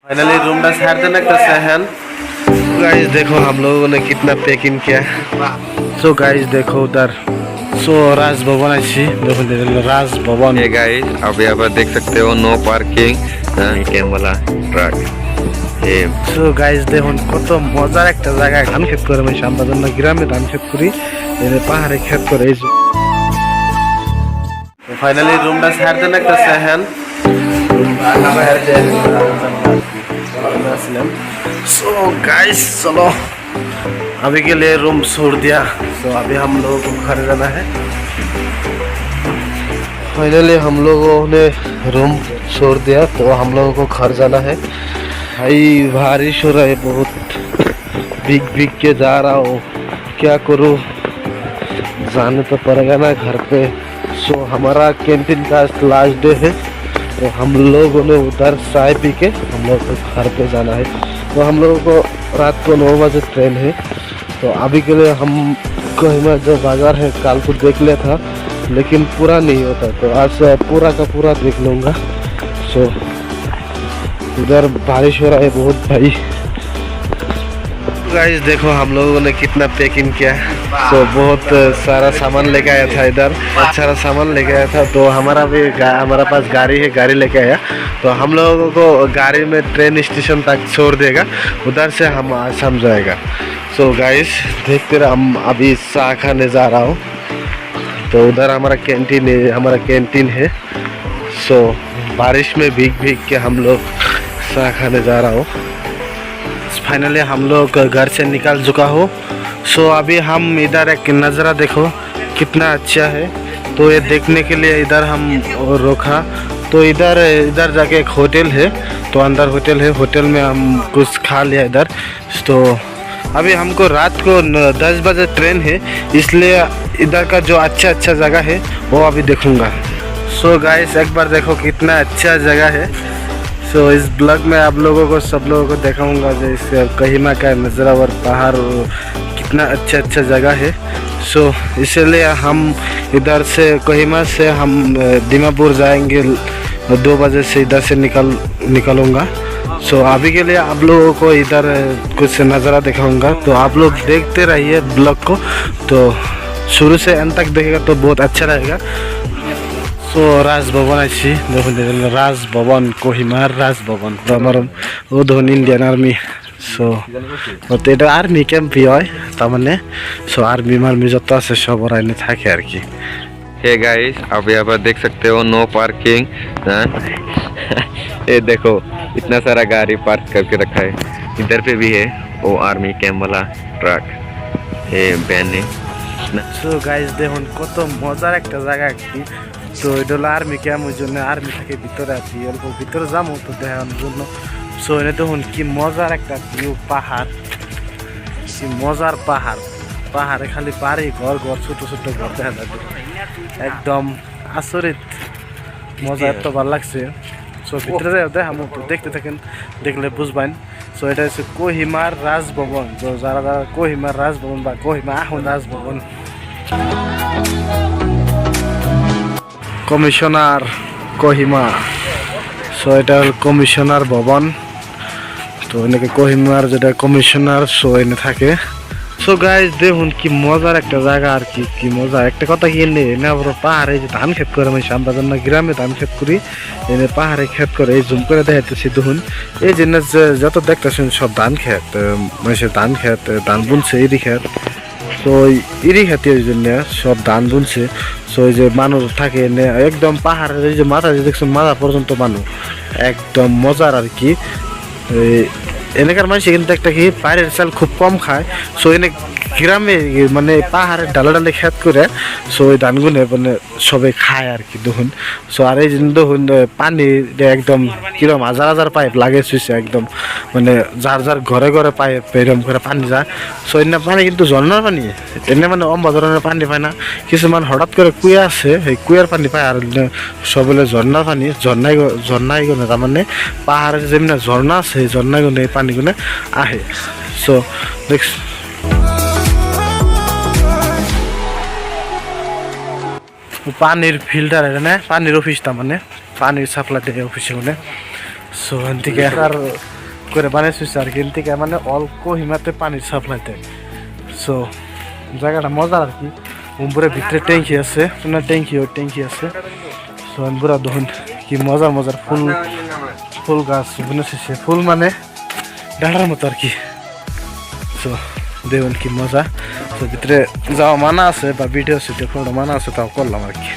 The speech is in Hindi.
फाइनली रूम का साइड देने का सहन। गाइस देखो हम लोगों ने कितना पैकिंग किया। सो गाइस देखो उधर सो राज भवन ऐसी देखो राज भवन। ये गाइस आप यहाँ पर देख सकते हो नो पार्किंग कैम वाला ट्रक। सो गाइस देखो কত মজার একটা জায়গা ধান ক্ষেত করে আমি আমরা জন্য গ্রামে ধান ক্ষেত করি এর পাহাড়ে ক্ষেত করে এই ফাইনালি রুমটা ছাড় দেন একটা সেহেন सो गाइस चलो अभी के लिए रूम छोड़ दिया। तो अभी हम लोगों को घर जाना है। फाइनली हम लोगों ने रूम छोड़ दिया तो हम लोगों को घर जाना है। भाई बारिश हो रहा है बहुत, भीग के जा रहा हूँ, क्या करूँ जाने तो पड़ेगा ना घर पे। सो हमारा कैंटीन का लास्ट डे है तो हम लोगों ने उधर चाय पी के हम लोग को घर पे जाना है। तो हम लोगों को रात को 9 बजे ट्रेन है। तो अभी के लिए हम कोहिमा जो बाज़ार है कल को देख लिया था लेकिन पूरा नहीं होता तो आज पूरा का पूरा देख लूँगा। सो उधर बारिश हो रहा है बहुत भाई। गाइस देखो हम लोगों ने कितना पैकिंग किया। तो बहुत सारा सामान लेके आया था, इधर अच्छा सामान लेके आया था। तो हमारा पास गाड़ी है, गाड़ी लेके आया तो हम लोगों को गाड़ी में ट्रेन स्टेशन तक छोड़ देगा, उधर से हम आसाम जाएगा। सो गाइस देखते रहे, हम अभी चाय खाने जा रहा हूँ। तो उधर हमारा कैंटीन है। सो बारिश में भीग के हम लोग चाय खाने जा रहा हूँ। फाइनली हम लोग घर से निकल चुका हो। सो अभी हम इधर एक नज़ारा देखो कितना अच्छा है। तो ये देखने के लिए इधर हम रोका। तो इधर जाके एक होटल है, तो अंदर होटल है, होटल में हम कुछ खा लिया इधर। तो अभी हमको रात को 10 बजे ट्रेन है, इसलिए इधर का जो अच्छा जगह है वो अभी देखूँगा। सो गाइस एक बार देखो कितना अच्छा जगह है। सो इस ब्लॉग में आप लोगों को सब लोगों को दिखाऊंगा जैसे कोहिमा का नज़ारा और पहाड़ कितना अच्छा जगह है। सो इसलिए हम इधर से कोहिमा से हम दीमापुर जाएंगे 2 बजे से इधर से निकलूँगा। सो अभी के लिए आप लोगों को इधर कुछ नज़ारा दिखाऊंगा, तो आप लोग देखते रहिए ब्लॉग को। तो शुरू से अंत तक देखेगा तो बहुत अच्छा रहेगा। सो राजभवन आइसी देखो राजभवन कोहिमा राजभवन हमारा वो धोन इंडियन आर्मी। सो এটা आर्मी कैम्प है तारमाने। सो आर्मी जो আছে सब आने থাকে আর কি। हे गाइस आप यहाँ पर देख सकते हो नो पार्किंग। ये देखो इतना सारा गाड़ी पार्क करके रखा है। इधर पे भी है वो आर्मी कैम्प वाला ट्रक, ये वैन है। सो गाइस देखो কত মজার একটা জায়গা কি। তো এটা হলো আর্মি ক্যাম্প, ওই জন্য আর্মি থেকে ভিতরে আছি, অল্প ভিতরে যাবো তো দেখানোর জন্য। সো এনে দেখুন কি মজার একটা ভিউ, পাহাড়, কি মজার পাহাড়ে খালি বাড়ি ঘর ছোট ঘর দেখা যাবে, একদম আচরিত মজা, এত ভালো লাগছে। সো ভিতরে যাই দেখাবো তো দেখতে থাকেন, দেখলে বুঝবেন। সো এটা হচ্ছে কোহিমার রাজভবন। তো যারা কোহিমার রাজভবন বা কোহিমা আহন রাজভবন, কমিশনার কোহিমা। সো এটা হল কমিশনার ভবন। তো এনেকে কোহিমার যেটা কমিশনার সো এনে থাকে। সো গাইজ দেখুন কি মজার একটা জায়গা আর কি মজা। একটা কথা কি এনে আবার পাহাড়ে যে ধান ক্ষেত করে আমি আমরা জন্য গ্রামে ধান ক্ষেত করি, এনে পাহাড়ে ক্ষেত করে এই জুম করে দেখাইতেছি। দেখুন এই জিনিস যত দেখতেছেন সব ধান ক্ষেত, মানুষের ধান ক্ষেত, ধান বুনছে ইরি ক্ষেত। তো ইরি খেতের জন্য সব ধান বুনছে। সো এই যে মানুষ থাকে একদম পাহাড়ের এই যে মাথা যে দেখছেন মাথা পর্যন্ত মানুষ, একদম মজার আর কি। এনেকার মানুষ কিন্তু একটা কি বাইরের চাল খুব কম খায়। সো এনে গ্রামে মানে পাহাড়ের ডালে খেত করে সো ওই ধানগুলো মানে সবাই খায় আর কি দেখুন। সো আর এই জন্য দেখুন পানি একদম কিরম হাজার পাইপ লাগে শুয়েছে একদম, মানে যার ঘরে পাইপ এরকম করে পানি যায়। সো এনে পানি কিন্তু ঝর্ণার পানি, এনে মানে অম্বা ধরনের পানি পায় না। কিছুমান হঠাৎ করে কুয়া আছে, সেই কুয়ার পানি পায়। আর সবলে ঝর্ণার পানি, ঝর্ণাই গুনে তার মানে পাহাড়ের যেমনি ঝর্ণা আছে সেই ঝর্ণাই গুনে এই পানিগুলো আহে। সো দেখ পানির ফিল্টার এটা না, পানির অফিস, তার মানে পানির সাপ্লাই দেয় অফিসে মানে। সো এখান থেকে আর করে বানিয়েছে আর কি থেকে মানে অল্প হিমাতে পানির সাপ্লাইতে। সো জায়গাটা মজার আর কি। উপরে ভিতরে ট্যাঙ্কি আছে, ট্যাঙ্কি আছে। সো পুরা দেখুন কি মজার মজার ফুল গাছ বুনেছে, ফুল মানে ডাঁটার মতো আর কি। সো দেখুন কি মজা। তো ভিতরে যাওয়া মানা আছে বা ভিডিও সিডিও মানা আছে, তাও করলাম আর কি।